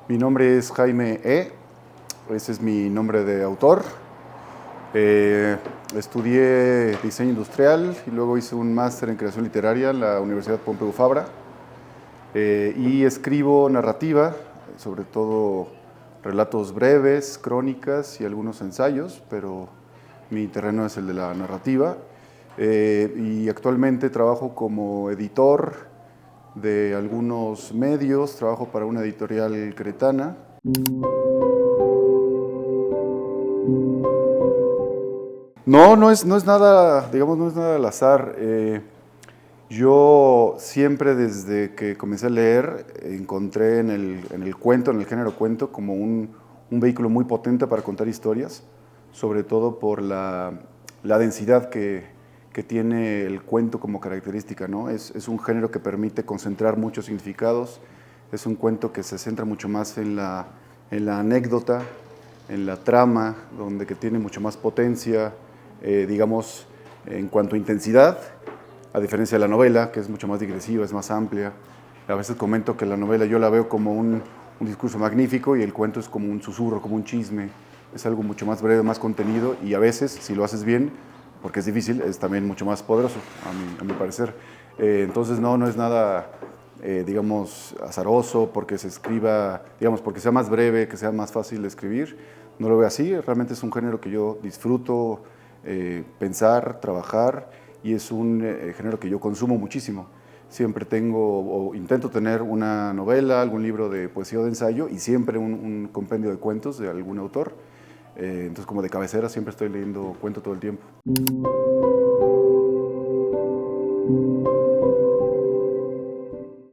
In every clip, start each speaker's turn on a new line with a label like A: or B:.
A: Mi nombre es Jaime E. Ese es mi nombre de autor. Estudié diseño industrial y luego hice un máster en creación literaria en la Universidad Pompeu Fabra. Y escribo narrativa, sobre todo relatos breves, crónicas y algunos ensayos, pero mi terreno es el de la narrativa. Y actualmente trabajo como editor de algunos medios, trabajo para una editorial cretana. No es nada, digamos, no es nada al azar. Yo siempre desde que comencé a leer encontré en el cuento, en el género cuento, como un vehículo muy potente para contar historias, sobre todo por la densidad que tiene el cuento como característica, ¿no? Es un género que permite concentrar muchos significados, es un cuento que se centra mucho más en la anécdota, en la trama, donde que tiene mucho más potencia, digamos, en cuanto a intensidad, a diferencia de la novela, que es mucho más digresiva, es más amplia. A veces comento que la novela yo la veo como un discurso magnífico y el cuento es como un susurro, como un chisme. Es algo mucho más breve, más contenido y a veces, si lo haces bien, porque es difícil, es también mucho más poderoso, a mi parecer. Entonces no es nada, digamos, azaroso porque se escriba, digamos, porque sea más breve, que sea más fácil de escribir. No lo veo así, realmente es un género que yo disfruto pensar, trabajar y es un género que yo consumo muchísimo. Siempre tengo o intento tener una novela, algún libro de poesía o de ensayo y siempre un compendio de cuentos de algún autor. Entonces como de cabecera siempre estoy leyendo cuento todo el tiempo.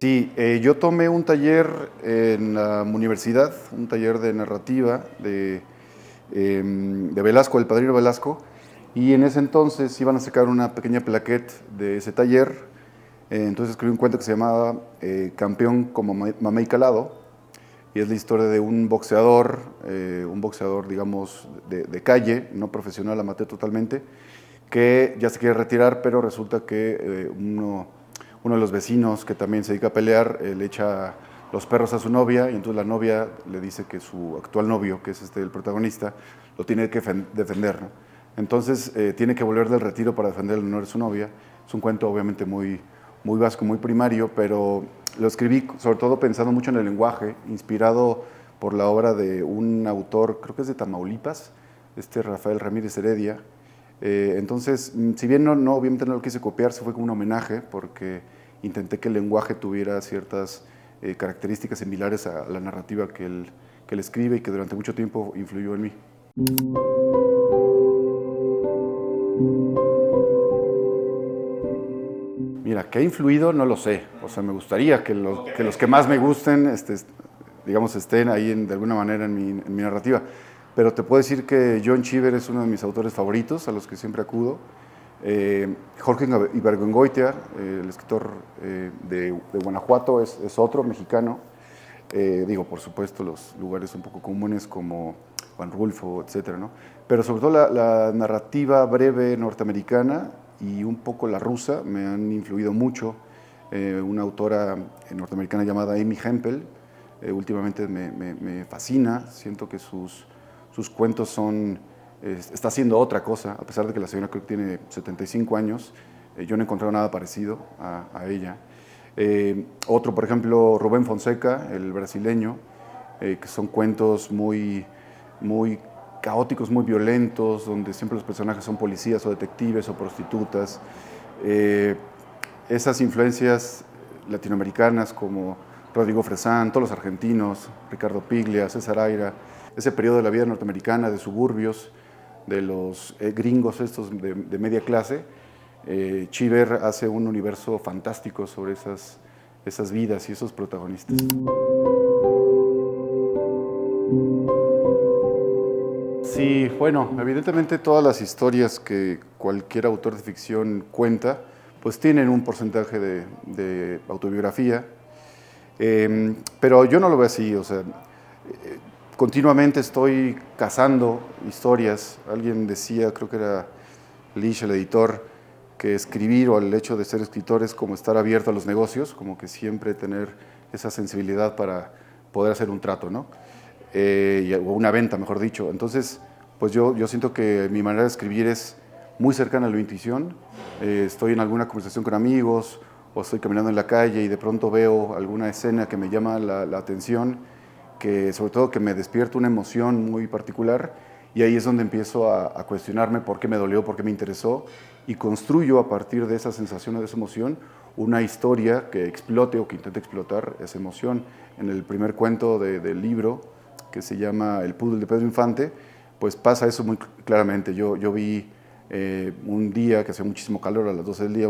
A: Sí, yo tomé un taller en la universidad, un taller de narrativa de Velasco, el Padrino Velasco, y en ese entonces iban a sacar una pequeña plaquette de ese taller. Entonces escribí un cuento que se llamaba Campeón como Mamey Calado, y es la historia de un boxeador, digamos, de calle, no profesional, amateur totalmente, que ya se quiere retirar, pero resulta que uno de los vecinos que también se dedica a pelear le echa los perros a su novia y entonces la novia le dice que su actual novio, que es el protagonista, lo tiene que defender, ¿no? Entonces tiene que volver del retiro para defender el honor de su novia. Es un cuento obviamente muy básico, muy primario, pero lo escribí sobre todo pensando mucho en el lenguaje, inspirado por la obra de un autor, creo que es de Tamaulipas, Rafael Ramírez Heredia. Entonces, si bien obviamente no lo quise copiar, se fue como un homenaje porque intenté que el lenguaje tuviera ciertas características similares a la narrativa que él escribe y que durante mucho tiempo influyó en mí. Mira, ¿qué ha influido? No lo sé. O sea, me gustaría que los que más me gusten, digamos, estén ahí de alguna manera en mi narrativa. Pero te puedo decir que John Cheever es uno de mis autores favoritos, a los que siempre acudo. Jorge Ibargüengoitia, el escritor de Guanajuato, es otro mexicano. Digo, por supuesto, los lugares un poco comunes como Juan Rulfo, etcétera, ¿no? Pero sobre todo la narrativa breve norteamericana y un poco la rusa me han influido mucho. Una autora norteamericana llamada Amy Hempel, últimamente me fascina, siento que sus cuentos está haciendo otra cosa, a pesar de que la señora creo que tiene 75 años, yo no he encontrado nada parecido a ella. Otro, por ejemplo, Rubén Fonseca, el brasileño, que son cuentos muy caóticos, muy violentos, donde siempre los personajes son policías o detectives o prostitutas. Eh, Esas influencias latinoamericanas como Rodrigo Fresán, todos los argentinos, Ricardo Piglia, César Aira, ese periodo de la vida norteamericana, de suburbios, de los gringos estos de media clase, Cheever hace un universo fantástico sobre esas vidas y esos protagonistas. Sí, bueno, evidentemente todas las historias que cualquier autor de ficción cuenta, pues tienen un porcentaje de autobiografía, pero yo no lo veo así, o sea, continuamente estoy cazando historias. Alguien decía, creo que era Lish, el editor, que escribir o el hecho de ser escritor es como estar abierto a los negocios, como que siempre tener esa sensibilidad poder hacer un trato, ¿no? O una venta, mejor dicho. Entonces, pues yo siento que mi manera de escribir es muy cercana a la intuición. Estoy en alguna conversación con amigos o estoy caminando en la calle y de pronto veo alguna escena que me llama la atención, que sobre todo que me despierta una emoción muy particular, y ahí es donde empiezo a cuestionarme por qué me dolió, por qué me interesó, y construyo a partir de esa sensación o de esa emoción una historia que explote o que intente explotar esa emoción. En el primer cuento del libro, que se llama El Pudel de Pedro Infante, pues pasa eso muy claramente. Yo vi un día que hacía muchísimo calor, a las 12 del día,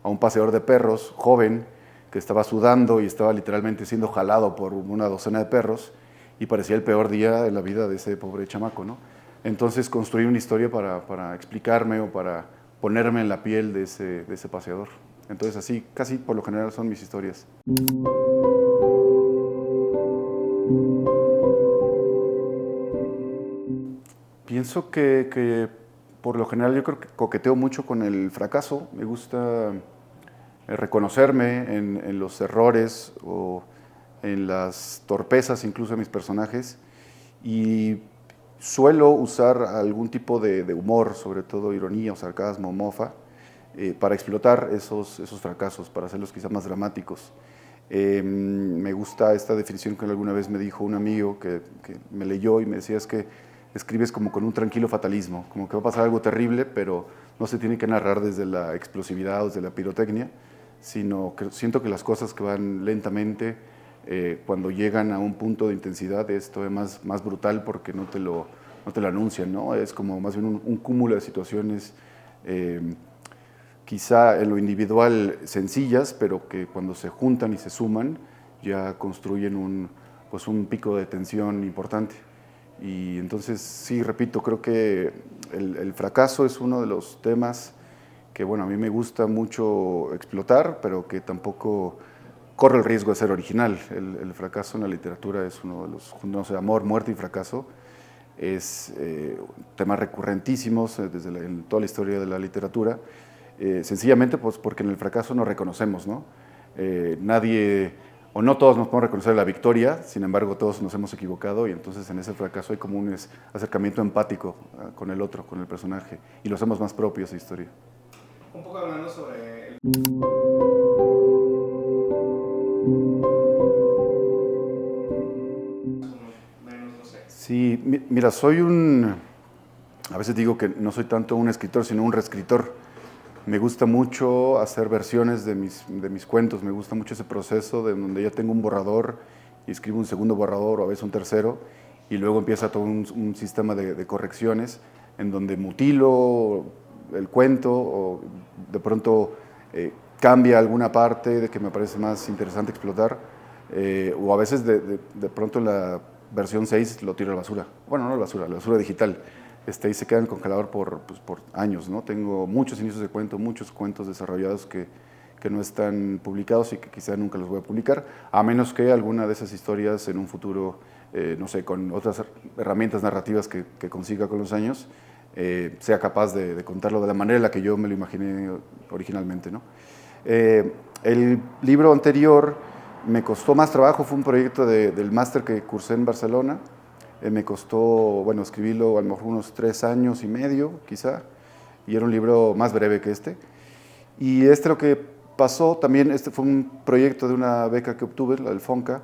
A: a un paseador de perros joven que estaba sudando y estaba literalmente siendo jalado por una docena de perros, y parecía el peor día de la vida de ese pobre chamaco, ¿no? Entonces construí una historia para explicarme o para ponerme en la piel de ese paseador. Entonces así, casi por lo general son mis historias. Pienso que por lo general yo creo que coqueteo mucho con el fracaso. Me gusta reconocerme en los errores o en las torpezas incluso de mis personajes, y suelo usar algún tipo de humor, sobre todo ironía o sarcasmo, mofa, para explotar esos fracasos, para hacerlos quizá más dramáticos. Me gusta esta definición que alguna vez me dijo un amigo que me leyó y me decía, es que escribes como con un tranquilo fatalismo, como que va a pasar algo terrible, pero no se tiene que narrar desde la explosividad o desde la pirotecnia, sino que siento que las cosas que van lentamente, cuando llegan a un punto de intensidad, esto es más brutal porque no te lo anuncian, ¿no? Es como más bien un cúmulo de situaciones, quizá en lo individual sencillas, pero que cuando se juntan y se suman ya construyen pues un pico de tensión importante. Y entonces, sí, repito, creo que el fracaso es uno de los temas que, bueno, a mí me gusta mucho explotar, pero que tampoco corre el riesgo de ser original. El fracaso en la literatura es uno de los, no sé, amor, muerte y fracaso, es temas recurrentísimos en toda la historia de la literatura, sencillamente pues porque en el fracaso nos reconocemos, ¿no? Nadie, o no todos nos podemos reconocer la victoria, sin embargo todos nos hemos equivocado, y entonces en ese fracaso hay como un acercamiento empático con el otro, con el personaje, y lo hacemos más propio esa historia.
B: Un poco hablando sobre el... menos, no sé.
A: Sí, mira, a veces digo que no soy tanto un escritor, sino un reescritor. Me gusta mucho hacer versiones de mis cuentos, me gusta mucho ese proceso de donde ya tengo un borrador y escribo un segundo borrador o a veces un tercero, y luego empieza todo un sistema de correcciones en donde mutilo el cuento o de pronto cambia alguna parte de que me parece más interesante explotar, o a veces de pronto en la versión 6 lo tiro a la basura. Bueno, no a la basura digital. Y se queda en el congelador por años, ¿no? Tengo muchos inicios de cuento, muchos cuentos desarrollados que no están publicados y que quizá nunca los voy a publicar, a menos que alguna de esas historias en un futuro, no sé, con otras herramientas narrativas que consiga con los años, sea capaz de contarlo de la manera en la que yo me lo imaginé originalmente, ¿no? El libro anterior me costó más trabajo, fue un proyecto del máster que cursé en Barcelona. Me costó, bueno, escribirlo a lo mejor unos 3 años y medio, quizá, y era un libro más breve que este. Y lo que pasó también, este fue un proyecto de una beca que obtuve, la del FONCA.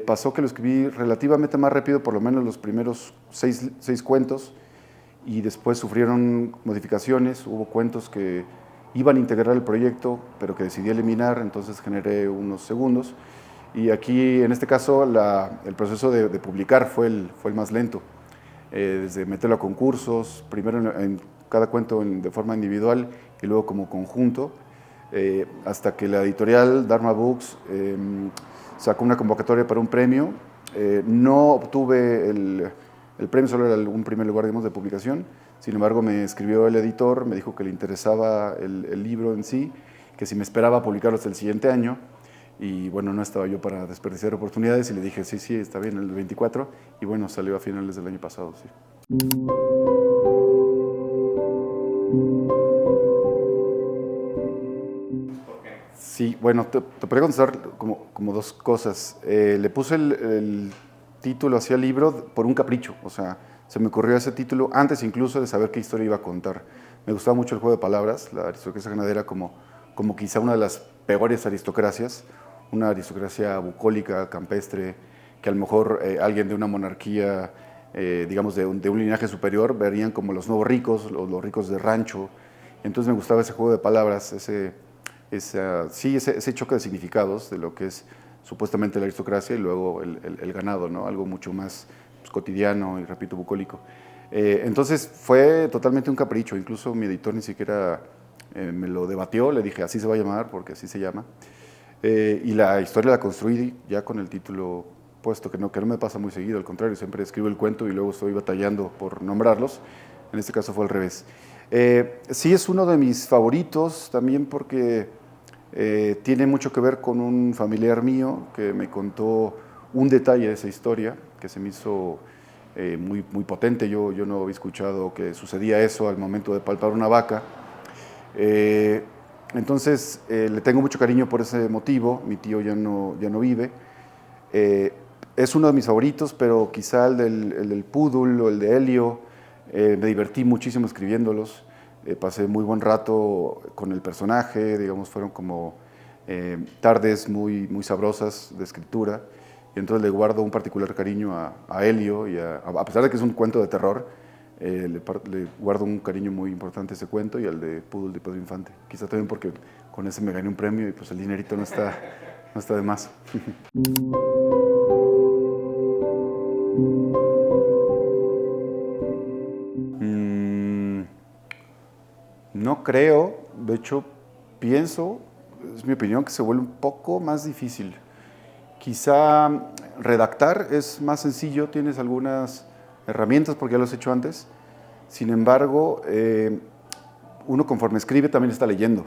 A: Pasó que lo escribí relativamente más rápido, por lo menos los primeros 6 cuentos, y después sufrieron modificaciones. Hubo cuentos que iban a integrar el proyecto, pero que decidí eliminar, entonces generé unos segundos. Y aquí, en este caso, el proceso de publicar fue el más lento. Desde meterlo a concursos, primero en cada cuento de forma individual y luego como conjunto, hasta que la editorial Dharma Books sacó una convocatoria para un premio. No obtuve el premio, solo era un primer lugar, digamos, de publicación. Sin embargo, me escribió el editor, me dijo que le interesaba el libro en sí, que si me esperaba publicarlo hasta el siguiente año. Y bueno, no estaba yo para desperdiciar oportunidades y le dije, sí, está bien, el 24. Y bueno, salió a finales del año pasado, sí.
B: ¿Por qué?
A: Sí, bueno, te podría contestar como dos cosas. Le puse el título hacia el libro por un capricho, o sea, se me ocurrió ese título antes incluso de saber qué historia iba a contar. Me gustaba mucho el juego de palabras, la aristocracia ganadera como quizá una de las peores aristocracias, una aristocracia bucólica, campestre, que a lo mejor alguien de una monarquía, digamos, de un linaje superior, verían como los nuevos ricos, los ricos de rancho. Entonces me gustaba ese juego de palabras, ese choque de significados de lo que es supuestamente la aristocracia y luego el ganado, ¿no? Algo mucho más pues, cotidiano y, repito, bucólico. Entonces fue totalmente un capricho, incluso mi editor ni siquiera me lo debatió, le dije así se va a llamar porque así se llama. Y la historia la construí ya con el título puesto, que no me pasa muy seguido, al contrario, siempre escribo el cuento y luego estoy batallando por nombrarlos. En este caso fue al revés. Sí es uno de mis favoritos también porque tiene mucho que ver con un familiar mío que me contó un detalle de esa historia que se me hizo muy potente. Yo no había escuchado que sucedía eso al momento de palpar una vaca. Entonces le tengo mucho cariño por ese motivo. Mi tío ya no vive. Es uno de mis favoritos, pero quizá el del Pudul o el de Helio, me divertí muchísimo escribiéndolos. Pasé muy buen rato con el personaje, digamos, fueron como tardes muy sabrosas de escritura. Y entonces le guardo un particular cariño a Helio, y a pesar de que es un cuento de terror, le guardo un cariño muy importante a ese cuento y al de Pudul de Pedro Infante. Quizá también porque con ese me gané un premio y pues el dinerito no está de más. Mm, no creo, de hecho pienso, es mi opinión, que se vuelve un poco más difícil. Quizá redactar es más sencillo, tienes algunas herramientas porque ya lo has hecho antes. Sin embargo, uno conforme escribe también está leyendo.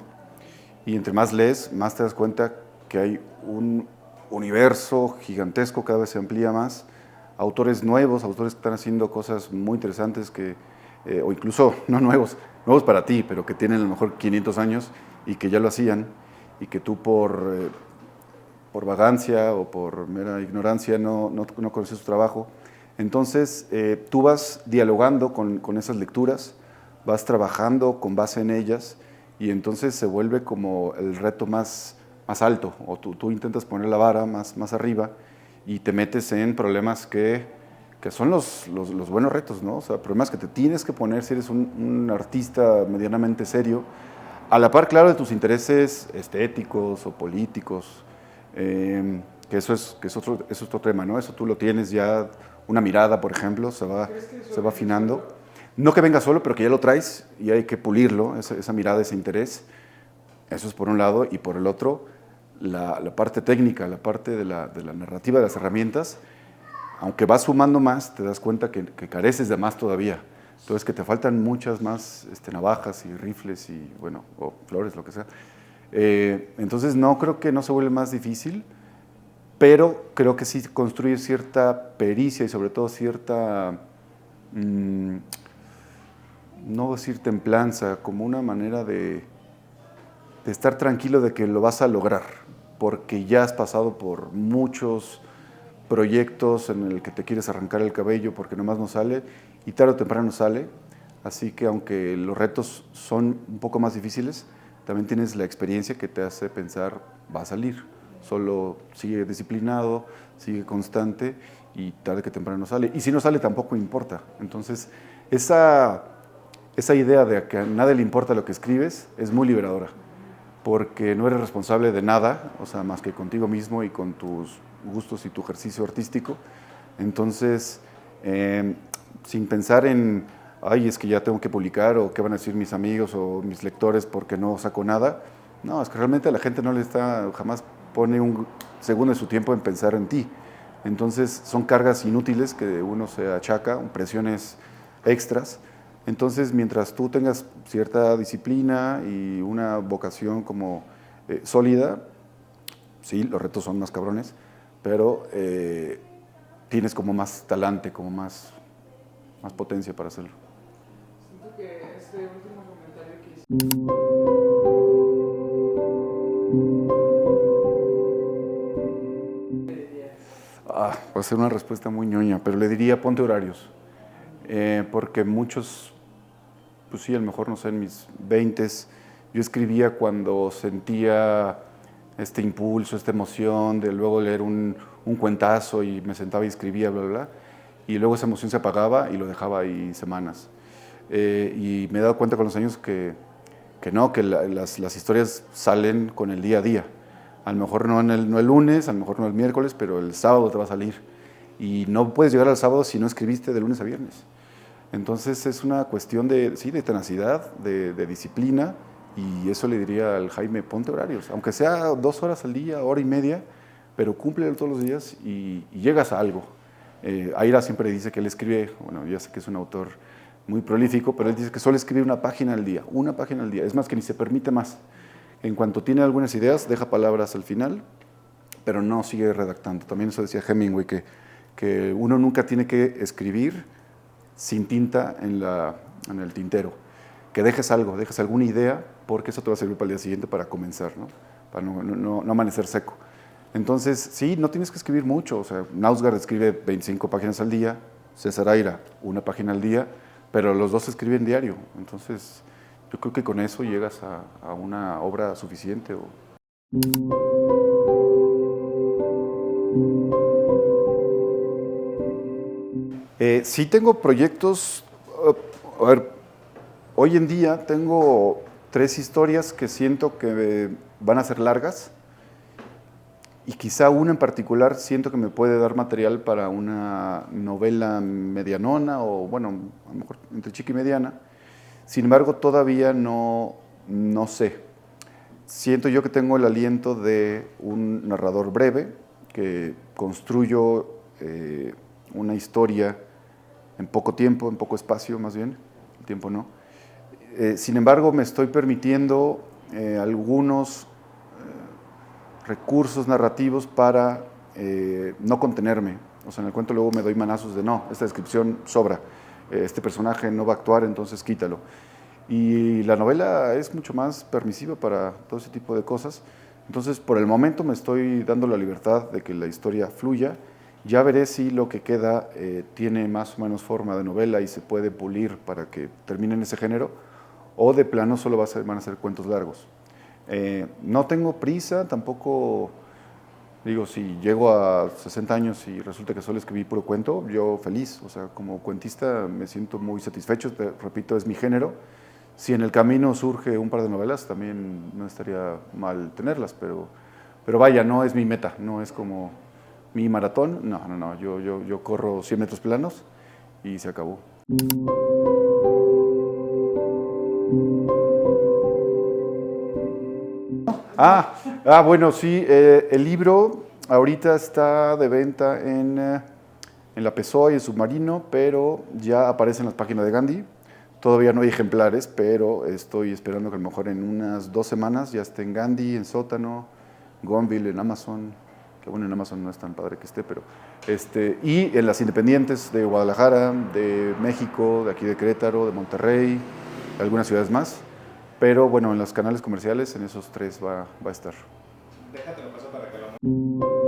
A: Y entre más lees, más te das cuenta que hay un universo gigantesco, cada vez se amplía más. Autores nuevos, autores que están haciendo cosas muy interesantes o incluso no nuevos para ti, pero que tienen a lo mejor 500 años y que ya lo hacían y que tú por vagancia o por mera ignorancia no conoces su trabajo. Entonces, tú vas dialogando con esas lecturas, vas trabajando con base en ellas y entonces se vuelve como el reto más alto, o tú intentas poner la vara más arriba y te metes en problemas que son los buenos retos, ¿no? O sea, problemas que te tienes que poner si eres un artista medianamente serio, a la par, claro, de tus intereses estéticos o políticos, que eso es otro tema, ¿no? Eso tú lo tienes ya, una mirada, por ejemplo, se va afinando. No que venga solo, pero que ya lo traes y hay que pulirlo, esa mirada, ese interés. Eso es por un lado, y por el otro, la parte técnica, la parte de la narrativa, de las herramientas, aunque vas sumando más, te das cuenta que careces de más todavía. Entonces, que te faltan muchas más navajas y rifles y, bueno, o flores, lo que sea. Entonces, no creo que no se vuelve más difícil, pero creo que sí construye cierta pericia y sobre todo cierta, no decir templanza, como una manera de estar tranquilo de que lo vas a lograr, porque ya has pasado por muchos proyectos en el que te quieres arrancar el cabello porque nomás no sale y tarde o temprano sale. Así que aunque los retos son un poco más difíciles, también tienes la experiencia que te hace pensar va a salir. Solo sigue disciplinado, sigue constante y tarde que temprano sale. Y si no sale tampoco importa. Entonces esa idea de que a nadie le importa lo que escribes es muy liberadora, porque no eres responsable de nada, o sea, más que contigo mismo y con tus gustos y tu ejercicio artístico. Entonces, sin pensar en, ay, es que ya tengo que publicar o qué van a decir mis amigos o mis lectores porque no saco nada. No, es que realmente a la gente no le está, jamás pone un segundo de su tiempo en pensar en ti. Entonces, son cargas inútiles que uno se achaca, presiones extras. Entonces, mientras tú tengas cierta disciplina y una vocación como sólida, sí, los retos son más cabrones, pero tienes como más talante, como más potencia para hacerlo.
B: Siento que este último comentario que hiciste
A: Va a ser una respuesta muy ñoña, pero le diría ponte horarios. Porque muchos, pues sí, a lo mejor, no sé, en mis 20s, yo escribía cuando sentía este impulso, esta emoción de luego leer un cuentazo y me sentaba y escribía, bla, bla, bla. Y luego esa emoción se apagaba y lo dejaba ahí semanas. Y me he dado cuenta con los años que no, que las historias salen con el día a día. A lo mejor no el lunes, a lo mejor no el miércoles, pero el sábado te va a salir. Y no puedes llegar al sábado si no escribiste de lunes a viernes. Entonces es una cuestión de, sí, de tenacidad, de disciplina, y eso le diría al Jaime, ponte horarios, aunque sea 2 horas al día, hora y media, pero cúmplelo todos los días y llegas a algo. Aira siempre dice que él escribe, bueno, ya sé que es un autor muy prolífico, pero él dice que solo escribe una página al día, es más que ni se permite más. En cuanto tiene algunas ideas, deja palabras al final, pero no sigue redactando. También eso decía Hemingway, que uno nunca tiene que escribir sin tinta en el tintero. Que dejes algo, dejes alguna idea, porque eso te va a servir para el día siguiente para comenzar, ¿no? Para no amanecer seco. Entonces, sí, no tienes que escribir mucho. O sea, Knausgaard escribe 25 páginas al día, César Aira, 1 página al día, pero los dos escriben diario. Entonces, yo creo que con eso llegas a una obra suficiente. Sí tengo proyectos, a ver, hoy en día tengo 3 historias que siento que van a ser largas y quizá una en particular siento que me puede dar material para una novela medianona o bueno, a lo mejor entre chica y mediana. Sin embargo, todavía no sé. Siento yo que tengo el aliento de un narrador breve que construyo una historia en poco tiempo, en poco espacio más bien, el tiempo no. Sin embargo, me estoy permitiendo algunos recursos narrativos para no contenerme. O sea, en el cuento luego me doy manazos de no, esta descripción sobra, este personaje no va a actuar, entonces quítalo. Y la novela es mucho más permisiva para todo ese tipo de cosas. Entonces, por el momento me estoy dando la libertad de que la historia fluya. Ya veré si lo que queda tiene más o menos forma de novela y se puede pulir para que termine en ese género, o de plano solo van a ser cuentos largos. No tengo prisa, tampoco, digo, si llego a 60 años y resulta que solo escribí puro cuento, yo feliz. O sea, como cuentista me siento muy satisfecho, repito, es mi género. Si en el camino surge un par de novelas, también no estaría mal tenerlas, pero vaya, no es mi meta, no es como mi maratón, no, yo corro 100 metros planos y se acabó. Bueno, sí, el libro ahorita está de venta en la Pessoa y en Submarino, pero ya aparece en las páginas de Gandhi. Todavía no hay ejemplares, pero estoy esperando que a lo mejor en unas 2 semanas ya esté en Gandhi, en Sótano, Gonville, en Amazon, que bueno, en Amazon no es tan padre que esté, pero y en las independientes de Guadalajara, de México, de aquí de Querétaro, de Monterrey, de algunas ciudades más, pero bueno, en los canales comerciales, en esos 3 va a estar. Déjate lo paso para que lo...